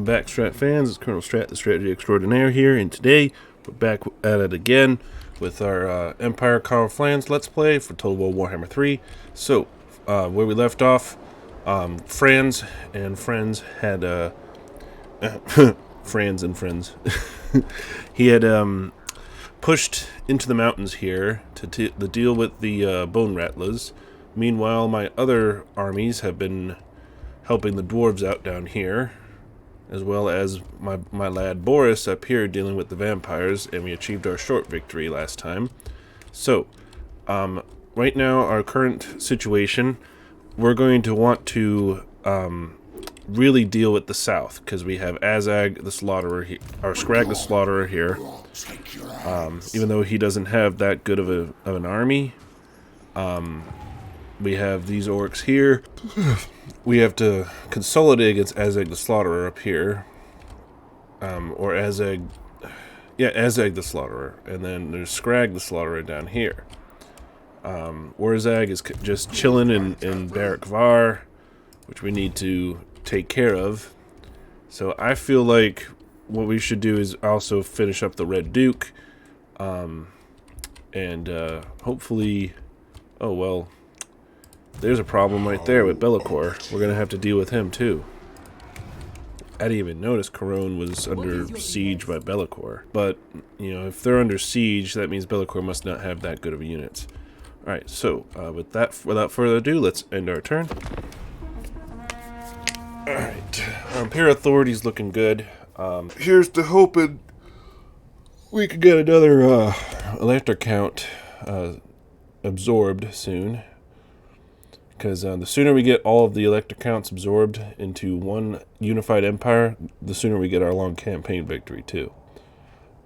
Welcome back, Strat fans. It's Colonel Strat, the Strategy Extraordinaire here, and today we're back at it again with our Empire Karl Franz Let's Play for Total War Warhammer 3. So, where we left off, Franz and friends had, Franz and friends, he had pushed into the mountains here to deal with the Bone Rattlers. Meanwhile, my other armies have been helping the dwarves out down here, as well as my lad Boris up here dealing with the vampires, and we achieved our short victory last time. So, right now, our current situation, we're going to want to really deal with the south, because we have Azag the Slaughterer here, or Scrag the Slaughterer here. Even though he doesn't have that good of an army, we have these orcs here. We have to consolidate against Azag the Slaughterer up here. Or Azag... Yeah, Azag the Slaughterer. And then there's Scrag the Slaughterer down here. Warzag is just chilling in Barak Var, which we need to take care of. So I feel like what we should do is also finish up the Red Duke. And hopefully... Oh, well... There's a problem right there with Bellicor. We're going to have to deal with him, too. I didn't even notice Corone was under siege by Bellicor. But, you know, if they're under siege, that means Bellicor must not have that good of units. Alright, so, without further ado, let's end our turn. Alright, our Imperial Authority's looking good. Here's to hoping we could get another elector count absorbed soon. Because the sooner we get all of the elector counts absorbed into one unified empire, the sooner we get our long campaign victory too.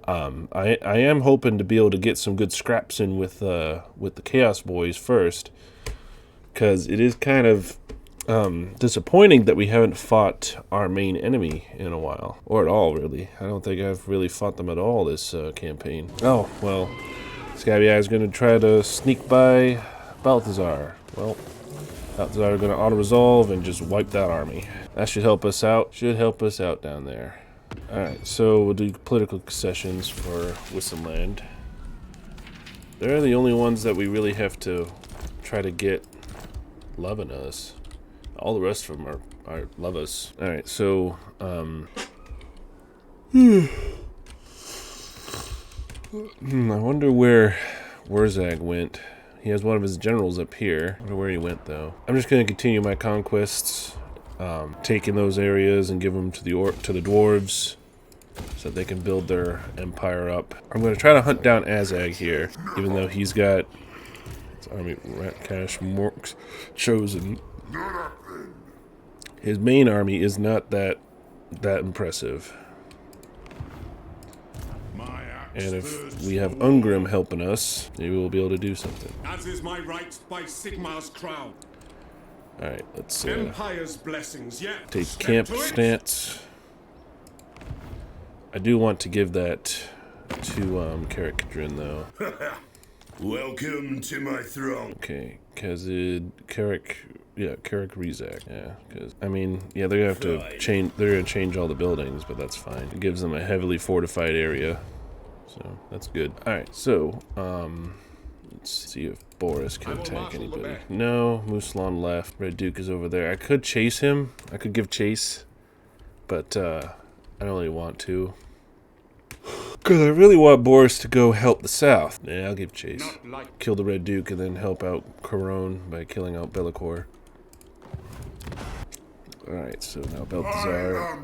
I am hoping to be able to get some good scraps in with the Chaos Boys first, because it is kind of disappointing that we haven't fought our main enemy in a while, or at all really. I don't think I've really fought them at all this campaign. Oh well, Scabby Eye's going to try to sneak by Balthazar. Well. Balthazar are going to auto-resolve and just wipe that army. That should help us out. Should help us out down there. Alright, so we'll do political concessions for Wissenland. They're the only ones that we really have to try to get loving us. All the rest of them are love us. Alright, so, I wonder where Warzag went. He has one of his generals up here. I wonder where he went, though. I'm just going to continue my conquests, taking those areas and give them to the dwarves, so that they can build their empire up. I'm going to try to hunt down Azag here, even though he's got his army Ratcash Morks chosen. His main army is not that impressive. And if we have Ungrim helping us, maybe we'll be able to do something. As is my right by Sigmar's crown. Alright, let's Empire's blessings, yeah. take camp stance. I do want to give that to Carrickadrin, though. Welcome to my throne. Okay, Carrick Rezak. Yeah, because I mean, yeah, they're gonna have to change. They're gonna change all the buildings, but that's fine. It gives them a heavily fortified area. So, that's good. Alright, so, let's see if Boris can attack anybody. No, Muslon left. Red Duke is over there. I could chase him. I could give chase. But, I don't really want to. Because I really want Boris to go help the south. Yeah, I'll give chase. Kill the Red Duke and then help out Corone by killing out Bellicor. Alright, so now Balthazar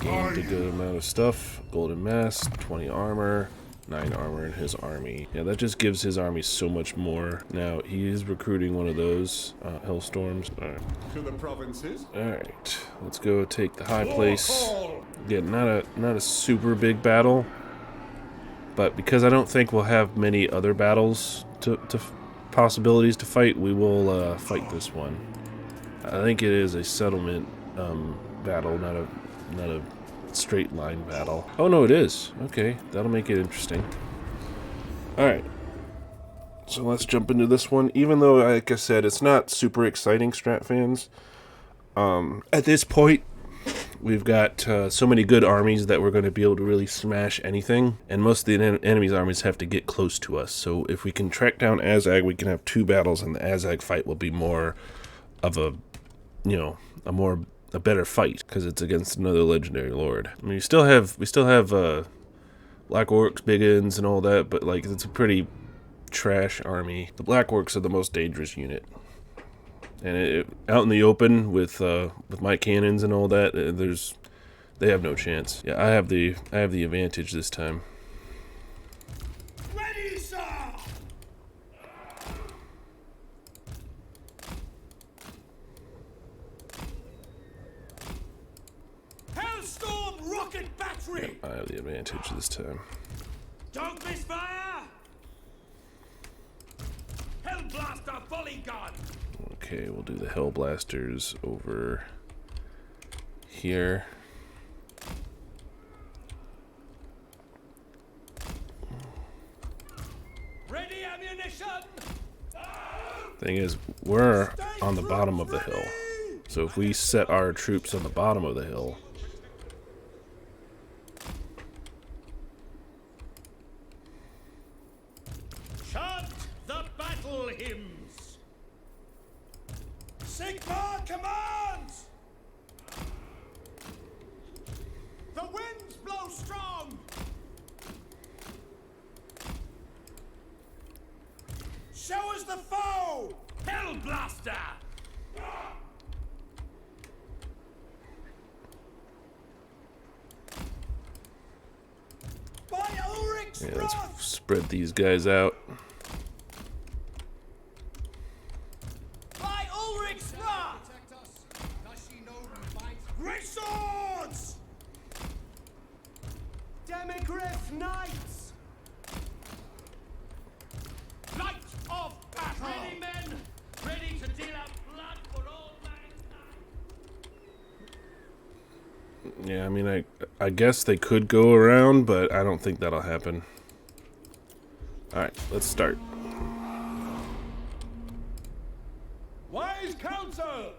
gained a good amount of stuff. Golden Mask, 20 armor, 9 armor in his army. Yeah, that just gives his army so much more. Now, he is recruiting one of those Hellstorms. Alright. To the provinces. Alright, let's go take the high place. Yeah, not a super big battle. But because I don't think we'll have many other battles to possibilities to fight, we will fight this one. I think it is a settlement battle, not a straight line battle. Oh no, it is. Okay, that'll make it interesting. Alright. So let's jump into this one. Even though, like I said, it's not super exciting, Strat fans. At this point, We've got so many good armies that we're going to be able to really smash anything, and most of the enemy's armies have to get close to us. So if we can track down Azag, we can have 2 battles, and the Azag fight will be more of a, you know, a better fight because it's against another legendary lord. I mean, we still have Black Orcs, Biggins, and all that, but like it's a pretty trash army. The Black Orcs are the most dangerous unit. And out in the open with my cannons and all that, they have no chance. Yeah, I have the advantage this time. Ready, sir! Hellstorm rocket battery! I have the advantage this time. Don't miss fire! Hellblaster volley gun! Okay, we'll do the Hellblasters over here. Ready ammunition! Thing is, we're on the bottom of the hill. So if we set our troops on the bottom of the hill, Chant the battle hymns! Sigmar commands! The winds blow strong! Show us the foe! Hellblaster! By Ulrich's yeah, wrath! let's spread these guys out. By Ulrich's wrath! Great swords! Demigriff knights! Light of battle! Ready, men! Ready to deal out blood for all mankind! Yeah, I mean, I guess they could go around, but I don't think that'll happen. Alright, let's start. Wise counsel!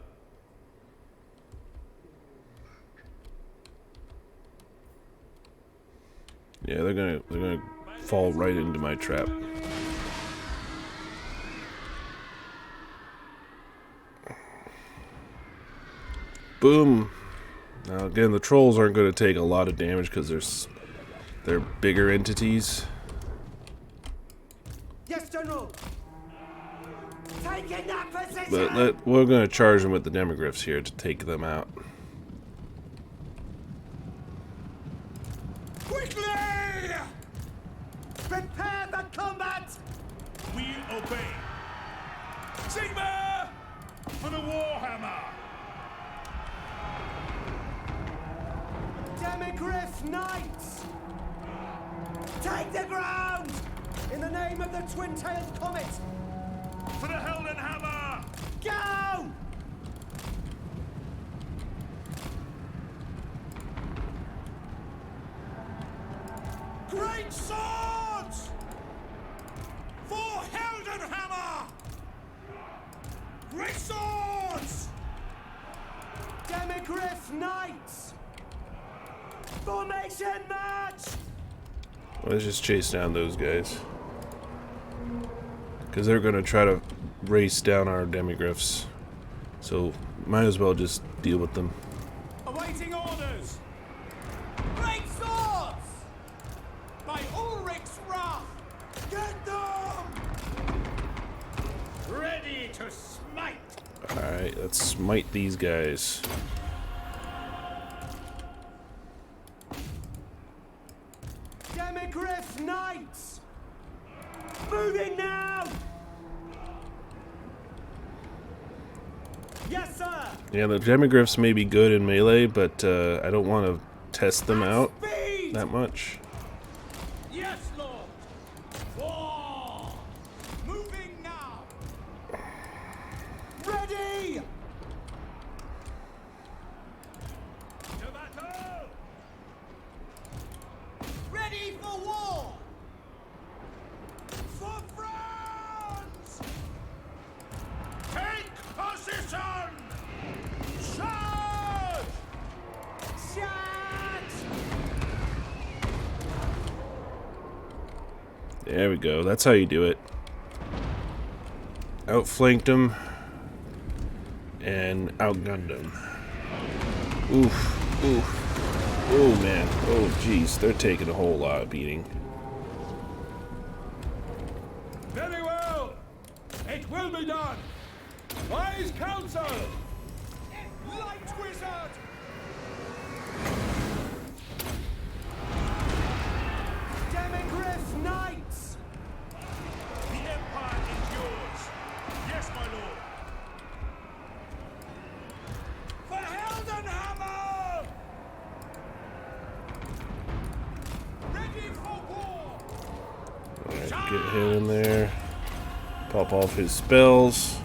Yeah, they're gonna fall right into my trap. Boom. Now again, the trolls aren't going to take a lot of damage because they're bigger entities. Yes, General! Taking that position! But we're going to charge them with the demigriffs here to take them out. Quickly! Prepare the combat! We obey. Sigma! For the Warhammer! Demigriff Knights! Take the ground! In the name of the twin-tailed comet! For the Helden Hammer! Go! Great swords! For Helden Hammer! Great swords! Demigriff Knights! Formation match! Let's just chase down those guys. Because they're going to try to race down our demigriffs. So, might as well just deal with them. Awaiting orders! Great swords! By Ulrich's wrath! Get them! Ready to smite! Alright, let's smite these guys. Demigriff Knights! Moving now! Yes, sir! Yeah, the demigriffs may be good in melee, but I don't want to test them out Speed! that much. Yes, Lord! War! Moving now! Ready! To battle! Ready for war! For France! Take position! Charge! There we go. That's how you do it. Outflanked him and outgunned him. Oof. Oof. Oh, man. Oh, jeez. They're taking a whole lot of beating. Very well. It will be done. Wise counsel. Light wizard. Demigriff knights. The empire is yours. Yes, my lord. For Heldenhammer. Ready for war. Alright, get him in there. Pop off his spells.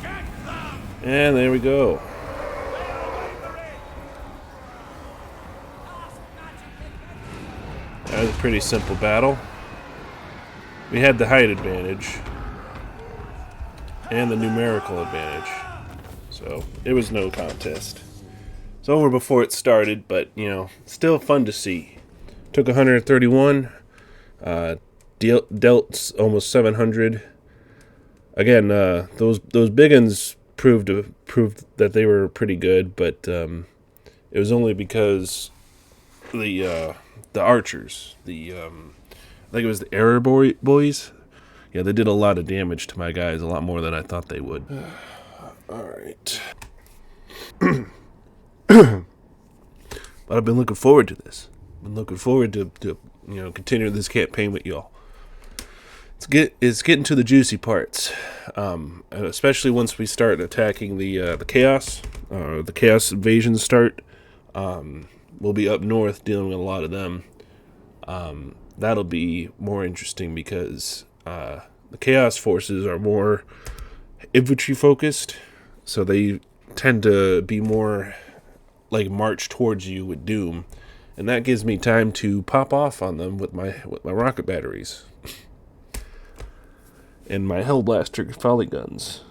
And there we go. That was a pretty simple battle. We had the height advantage and the numerical advantage, so it was no contest. It's over before it started, but you know, still fun to see. Took 131, dealt almost 700. Again, those big uns proved that they were pretty good, but it was only because the archers, I think it was the Error boys. Yeah, they did a lot of damage to my guys, a lot more than I thought they would. All right. But I've been looking forward to this. I've been looking forward to continue this campaign with y'all. It's getting to the juicy parts, especially once we start attacking the chaos. The chaos invasions start. We'll be up north dealing with a lot of them. That'll be more interesting because the chaos forces are more infantry focused, so they tend to be more like march towards you with doom, and that gives me time to pop off on them with my rocket batteries and my Hellblaster volley guns.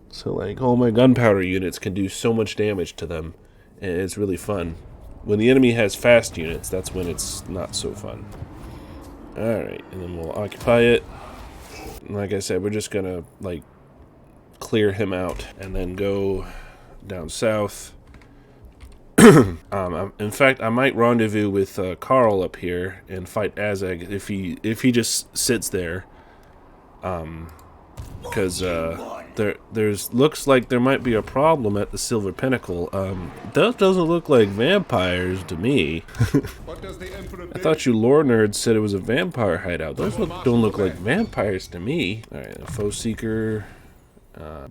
So like all my gunpowder units can do so much damage to them, and it's really fun. When the enemy has fast units, that's when it's not so fun. Alright, and then we'll occupy it. And like I said, we're just gonna like clear him out and then go down south. In fact, I might rendezvous with Karl up here and fight Azag if he just sits there. Because there's looks like there might be a problem at the Silver Pinnacle. That doesn't look like vampires to me. What does the Emperor I thought you lore nerds said it was a vampire hideout. Those don't look like vampires to me. All right, Foe Seeker,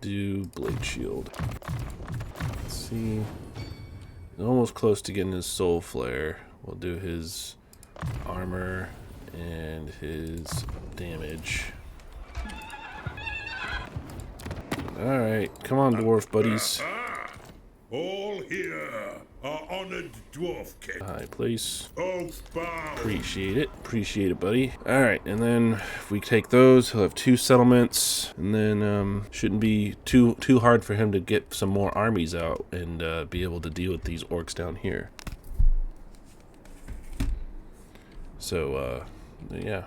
do Blade Shield. Let's see. He's almost close to getting his Soul Flare. We'll do his armor and his damage. Alright, come on, dwarf buddies. All here are honored dwarf king. High place. Oath bound. Appreciate it, buddy. Alright, and then if we take those, he'll have 2 settlements, and then shouldn't be too hard for him to get some more armies out and be able to deal with these orcs down here. So, yeah.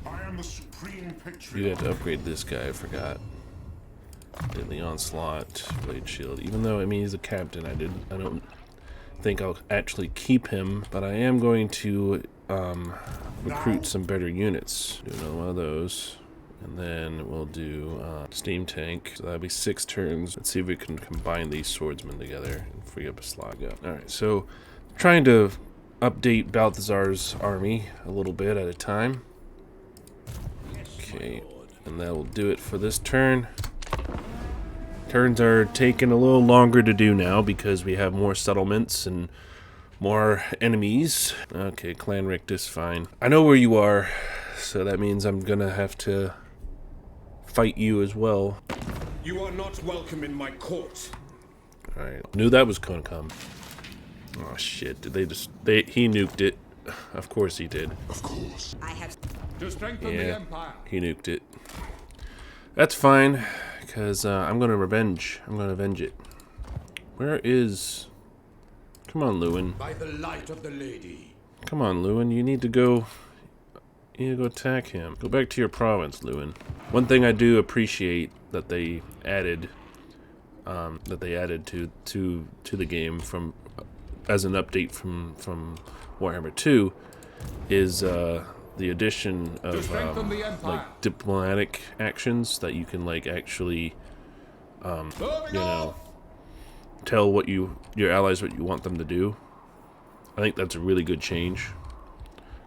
I am the supreme patriot. You had to upgrade this guy, I forgot. Did the onslaught, blade shield. Even though, I mean, he's a captain, I don't think I'll actually keep him, but I am going to recruit some better units. Do another one of those, and then we'll do steam tank. So that'll be 6 turns. Let's see if we can combine these swordsmen together and free up a slot. All right, so trying to update Balthazar's army a little bit at a time. Okay, and that will do it for this turn. Turns are taking a little longer to do now because we have more settlements and more enemies. Okay, Clan Rictus, fine. I know where you are, so that means I'm gonna have to fight you as well. You are not welcome in my court. Alright, knew that was gonna come. Oh shit, did he nuked it. Of course he did. Of course. I have to strengthen the empire. He nuked it. That's fine, because I'm gonna avenge it. Where is... Come on, Lewin. By the light of the lady. Come on, Lewin, you need to go... Yeah, go attack him. Go back to your province, Lewin. One thing I do appreciate that they added, to the game from as an update from Warhammer 2 is the addition of like diplomatic actions that you can like actually tell what your allies what you want them to do. I think that's a really good change,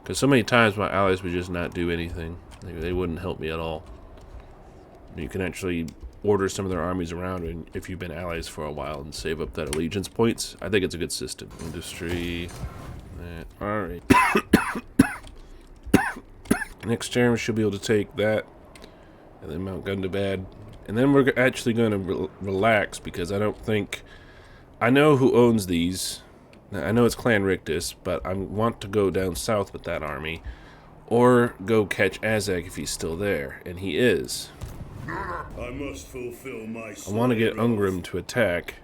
because so many times my allies would just not do anything. They wouldn't help me at all. You can actually order some of their armies around, and if you've been allies for a while, and save up that allegiance points. I think it's a good system. Industry. Alright. Next turn we should be able to take that, and then Mount Gundabad. And then we're actually going to relax, because I don't think... I know who owns these. I know it's Clan Rictus, but I want to go down south with that army, or go catch Azag if he's still there, and he is. I must fulfill my I want to get Ungrim to attack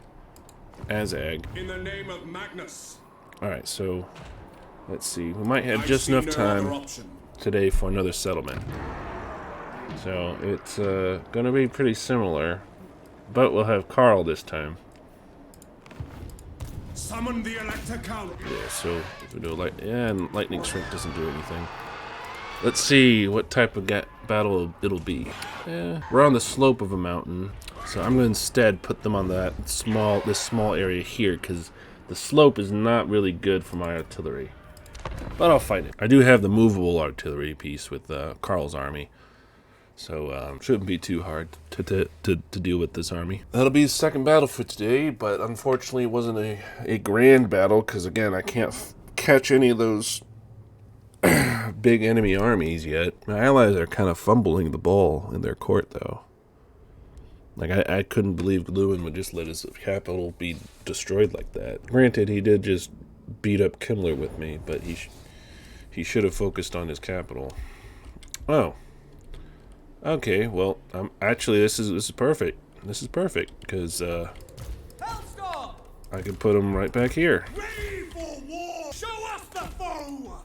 Azag. In the name of Magnus. Alright, so let's see. We might have just enough time today for another settlement. So it's going to be pretty similar, but we'll have Karl this time. Summon the Elector Count. Yeah, so if we do and Lightning Strike doesn't do anything. Let's see what type of battle it'll be. Yeah, we're on the slope of a mountain, so I'm going to instead put them on this small area here, because the slope is not really good for my artillery. But I'll fight it. I do have the movable artillery piece with Karl's army, so shouldn't be too hard to deal with this army. That'll be the second battle for today, but unfortunately it wasn't a grand battle, because again, I can't catch any of those big enemy armies yet. My allies are kind of fumbling the ball in their court, though. Like, I couldn't believe Lewin would just let his capital be destroyed like that. Granted, he did just beat up Kimmler with me, but he should have focused on his capital. Oh. Okay, well, actually, this is perfect. This is perfect, because I can put him right back here. Ready for war! Show us the foe!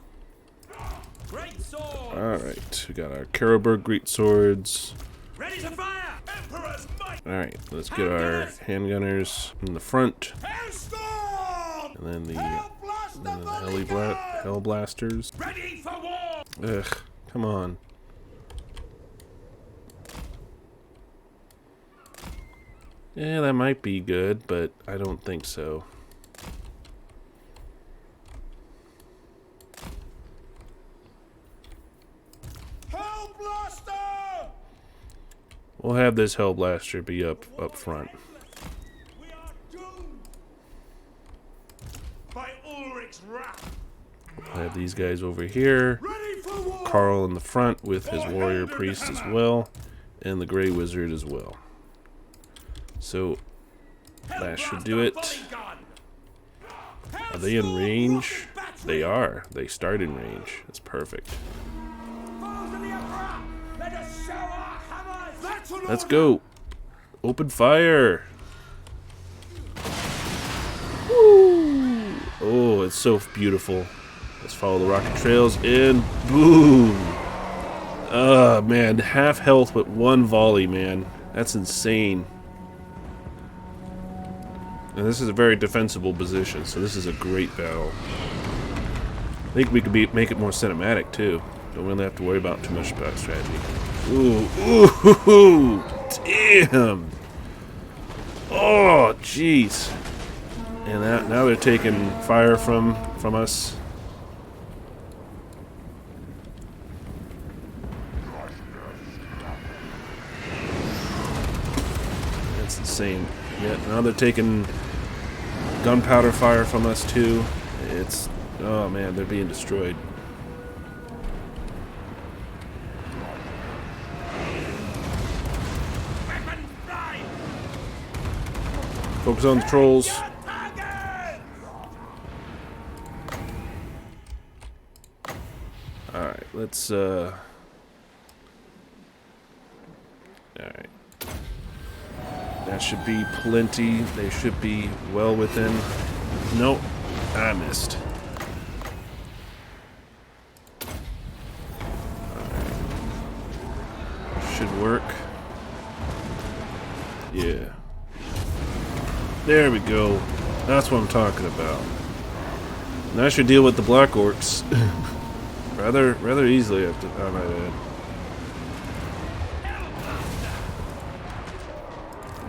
Great sword! Alright, we got our Karaberg Great Swords. Ready to fire! Emperor's might! Alright, let's get our handgunners in the front. Hailstorm! And then the Hellblast Hell Blasters. Ready for war! Ugh, come on. Yeah, that might be good, but I don't think so. Hellblaster! We'll have this Hell Blaster be up front. We are doomed! By Ulrich's wrath! We'll have these guys over here. Ready for war! Karl in the front with his warrior priest as well, and the Grey Wizard as well. So that should do it. Are they in range? They are. They start in range. That's perfect. Let's go. Open fire. Woo. Oh, it's so beautiful. Let's follow the rocket trails and boom. Man, half health with one volley, man. That's insane. And this is a very defensible position, so this is a great battle. I think we could make it more cinematic too. Don't really have to worry about too much about strategy. Ooh, damn! Oh, jeez. And now they're taking fire from us. That's insane. Yeah, now they're taking gunpowder fire from us too. It's, oh man, they're being destroyed. Focus on the trolls. Alright, let's alright. That should be plenty. They should be well within. Nope, I missed. should work. Yeah. There we go. That's what I'm talking about. Now I should deal with the black orcs. rather easily, I might add.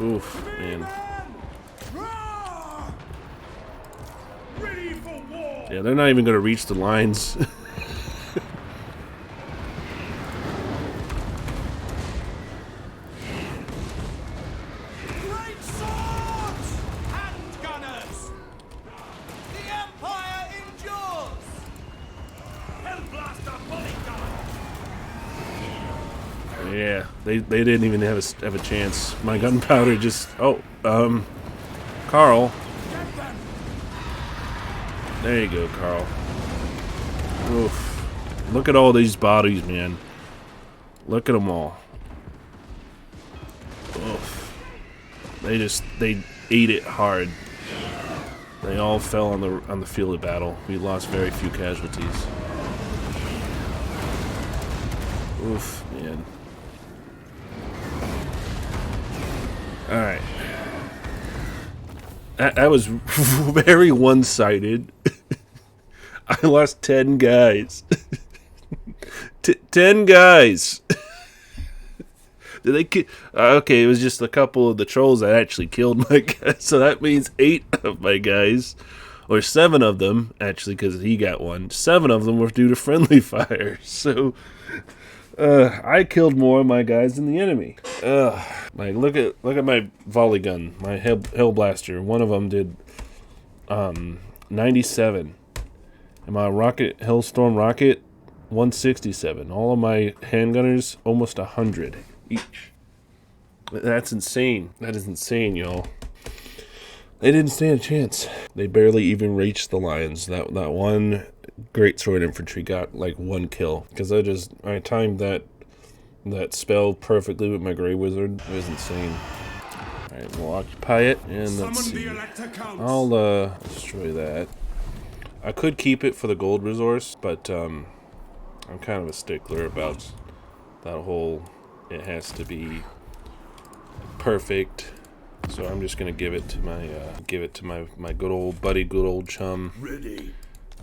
Oof, man. Ready for war! Yeah, they're not even going to reach the lines. Great swords! Handgunners! The Empire endures! Hellblaster bodyguard! Yeah, they didn't even have a chance. My gunpowder just... Oh, Karl. Get them! There you go, Karl. Oof. Look at all these bodies, man. Look at them all. Oof. They ate it hard. They all fell on the field of battle. We lost very few casualties. Oof, man. Alright. That was very one-sided. I lost 10 guys. 10 guys. Did they kill? Okay, it was just a couple of the trolls that actually killed my guys. So that means 8 of my guys, or 7 of them, actually, because he got one. 7 of them were due to friendly fire. So I killed more of my guys than the enemy. Like look at my volley gun, my hell blaster. One of them did 97, and my Hellstorm rocket 167. All of my handgunners almost 100 each. That's insane. That is insane, y'all. They didn't stand a chance. They barely even reached the lines. That one great sword infantry got like 1 kill because I timed that spell perfectly with my Grey Wizard. It was insane. Alright, we'll occupy it, and let's see. I'll destroy that. I could keep it for the gold resource, but I'm kind of a stickler about that whole, it has to be perfect. So I'm just gonna give it to my good old buddy, good old chum. Ready.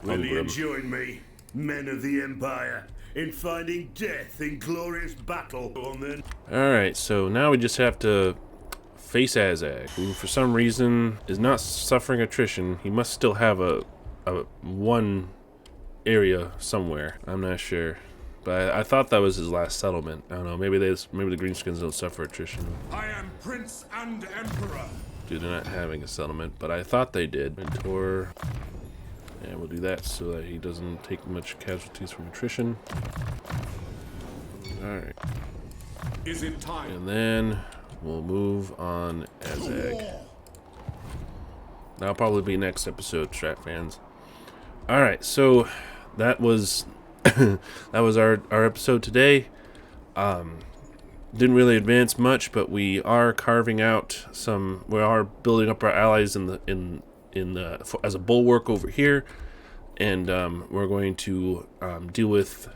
Will you join me, men of the Empire, in finding death in glorious battle? On then. Alright, so now we just have to face Azag, who for some reason is not suffering attrition. He must still have a one area somewhere. I'm not sure. But I thought that was his last settlement. I don't know, maybe the Greenskins don't suffer attrition I am Prince and Emperor. due to not having a settlement, but I thought they did. Mentor. And we'll do that so that he doesn't take much casualties from attrition. Alright. Is it time? And then we'll move on Azag. That'll probably be next episode, Strat fans. Alright, so that was that was our episode today. Didn't really advance much, but we are carving out some. We are building up our allies as a bulwark over here, and we're going to deal with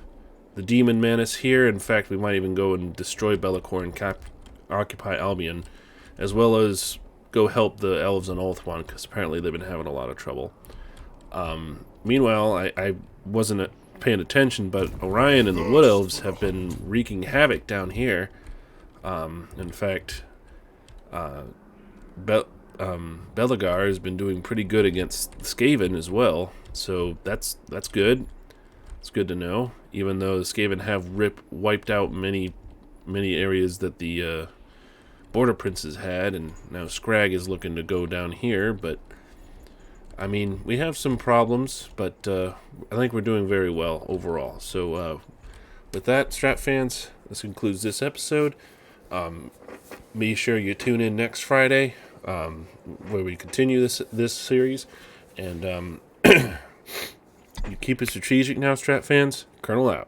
the demon menace here. In fact, we might even go and destroy Be'lakor and occupy Albion, as well as go help the elves on Ulthuan, because apparently they've been having a lot of trouble. Meanwhile, I wasn't paying attention, but Orion and the Wood Elves have been wreaking havoc down here. In fact, Belagar has been doing pretty good against Skaven as well, so that's good. It's good to know, even though the Skaven have wiped out many areas that the Border Princes had, and now Scrag is looking to go down here, but I mean, we have some problems, but I think we're doing very well overall. So with that, Strat fans, this concludes this episode. Be sure you tune in next Friday, where we continue this series, and you keep it strategic now, Strat fans. Colonel out.